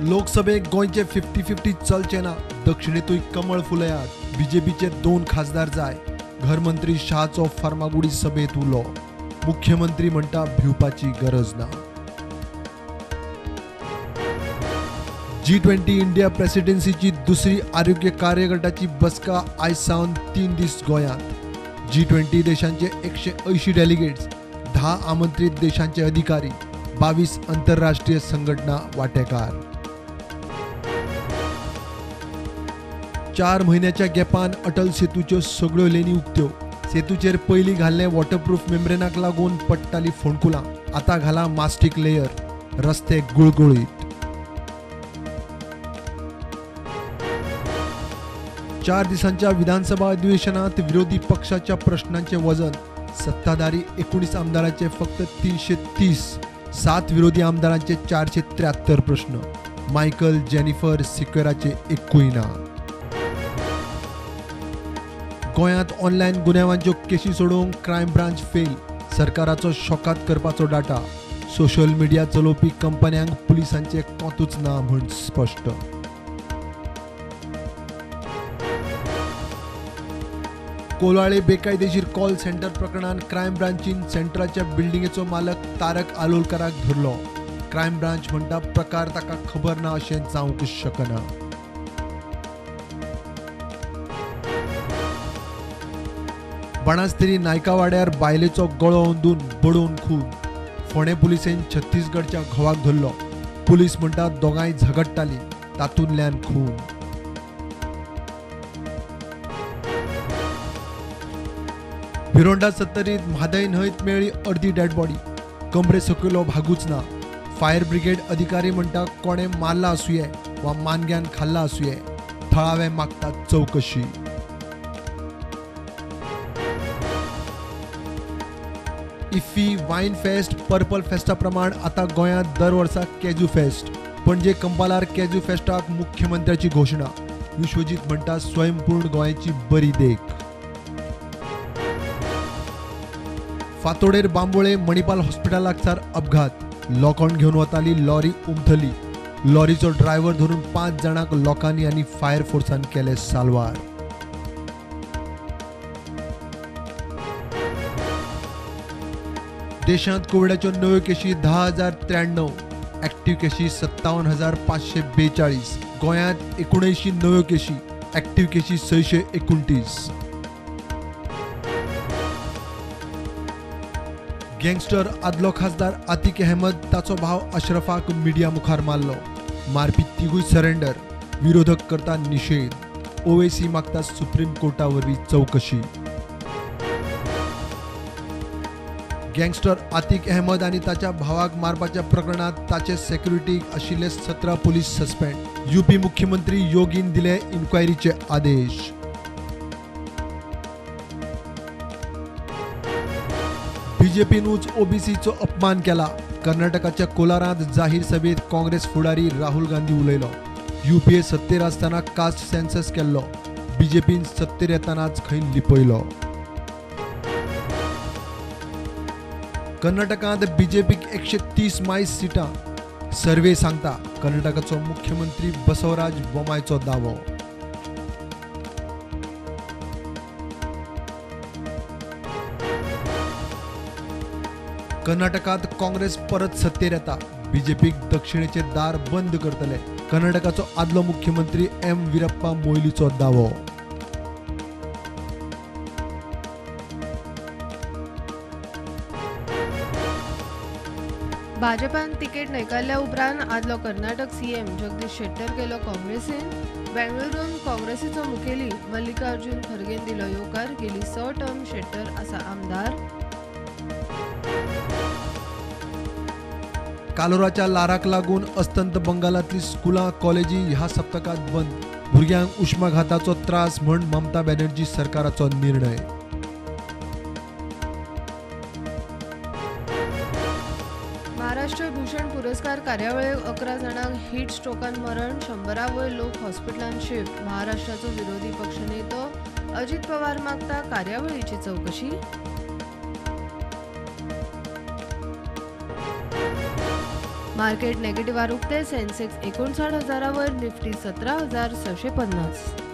लोकसभेक गोंयचे 50-50 चलचे ना. दक्षिणेतूय कमळ फुलयात. बीजेपीचे 2 खासदार जाय. घरमंत्री शाहचो फार्मागुडी सभेत उलो. मुख्यमंत्री म्हणटा भिवपाची गरज ना. G20 इंडिया प्रेसिडेन्सीची दुसरी आरोग्य कार्यगटाची बसका आयज सावन 3 दीस गोंयांत. G20 देशांचे 180 डेलिगेट्स, 10 आमंत्रित देशांचे अधिकारी, 22 आंतरराष्ट्रीय संघटना वांटेकार. 4 म्हयन्याच्या गॅपान अटल सेतूच्यो सगळ्यो लेनी उक्त्यो. सेतूचेर पयलीं घाल्ले वॉटरप्रूफ मेम्ब्रेनाक लागून पडटाली फोंडकुलां. आतां घाला मास्टिक लेयर. रस्ते गुळगुळीत. 4 दिसांच्या विधानसभा अधिवेशनात विरोधी पक्षाच्या प्रश्नांचे वजन. सत्ताधारी 19 आमदारांचे फक्त 330, 7 विरोधी आमदारांचे 473 प्रश्न. मायकल जेनिफर सिक्वेराचे एकूय ना. गोंयांत ऑनलायन गुन्यांवांच्यो केशी सोडोवंक क्रायम ब्रांच फेल. सरकाराचो शॉकात करपाचो डाटा. सोशल मिडिया चलोवपी कंपन्यांक पुलिसांचे कोंतूच ना म्हूण स्पश्ट. कोलवाळे बेकायदेशीर कॉल सेंटर प्रकरणात क्रायम ब्रांचीन सेंटराच्या बिल्डिंगेचो मालक तारक आलोलकराक धरलो. क्रायम ब्रांच म्हणटा प्रकार ताका खबर ना अशें जावंक शकना. बाणास्तेरी नायका वाड्यार बायलेचो गळो ओंदून बडोवन खून. फोंडे पुलिसेन छत्तीसगडच्या घोवाक धरलो. पुलीस म्हणटा दोगांय झगडटालीं, तातूंतल्यान खून. भिरोंडा सत्तरीत म्हादय न्हंयत मेळ्ळी अर्दी डेड बॉडी. कमरे सकयलो भागूच ना. फायर ब्रिगेड अधिकारी म्हणटा कोणें मारला आसूये वा मानग्यान खाल्ला आसूये. थळावे मागतात चवकशी. इफ्फी वायन फेस्ट पर्पल फेस्टा प्रमाण आतां गोंयांत दर वर्सा कॅज्यू फेस्ट. पणजे कंपालार कॅज्यू फेस्टाक मुख्यमंत्र्याची घोशणा. विश्वजीत म्हणटा स्वयंपूर्ण गोंयाची बरी देख. फातोडेर बांबोळे मणिपाल हॉस्पिटल लागसार अपघात. लोकांक घेवन वताली लॉरी उमथली. लॉरीचो ड्रायव्हर धरून 5 जाणांक लोकांनी आनी फायर फोर्सान केले साल्वार. देशांत कोविडाच्यो नव्यो केशी 10,093. ॲक्टिव्ह केशी 57,542. गोंयांत 79 नव्यो केशी. ॲक्टिव्ह केशी 629. गँगस्टर आदलो खासदार आतिक अहमद ताचो भाव अशरफाक मिडिया मुखार मारलो. मारपी तिगूय सरेंडर. विरोधक करता निषेध. ओवेसी मागता सुप्रीम कोर्टा वरवीं चवकशी. गँगस्टर आतिक अहमद आनी ताच्या भावाक मारपाच्या प्रकरणात ताचे सेक्युरिटीक आशिल्ले 17 पुलीस सस्पेंड. यूपी मुख्यमंत्री योगीन दिले इन्क्वायरीचे आदेश. बीजेपीनूच ओबीसीचो अपमान केला. कर्नाटकाच्या कोलारांत जाहीर सभेत काँग्रेस फुडारी राहुल गांधी उलयलो. यूपीए सत्तेर आसतना कास्ट सेन्सस केल्लो. बीजेपीन सत्तेर येतानाच खंय लिपयलो. कर्नाटकांत बीजेपीक 130 मायज सिटां. सर्वे सांगता कर्नाटकाचो मुख्यमंत्री बसवराज बोमायचो दावो. कर्नाटकात काँग्रेस परत सत्तेर येता. बीजेपीक दक्षिणेचे दार बंद करतले. कर्नाटकाचो आदलो मुख्यमंत्री एम वीरप्पा मोयलीचो दावो. भाजपान तिकेट न्हयकारल्या उपरांत आदलो कर्नाटक सीएम जगदीश शेट्टर गेलो काँग्रेसीन. बेंगळुरून काँग्रेसीचो मुखेली मल्लिकार्जुन खरगेन दिलो येवकार. गेली 6 टर्म शेट्टर आसा आमदार. कालोराच्या लाराक लागून अस्तंत बंगालातली स्कुलां कॉलेजी ह्या सप्तकात बंद. भुरग्यांक उश्माघाताचो त्रास म्हण ममता बॅनर्जी सरकाराचो निर्णय. महाराष्ट्र भूषण पुरस्कार कार्यावळीक 11 जाणांक हीट स्ट्रोकान मरण. 100 वयर लोक हॉस्पिटलांत शिफ्ट. महाराष्ट्राचो विरोधी पक्षनेतो अजित पवार मागता कार्यावळीची चवकशी. मार्केट नेगेटिव्ह उठते. सेन्सेक्स 59,000वर, निफ्टी 17,650.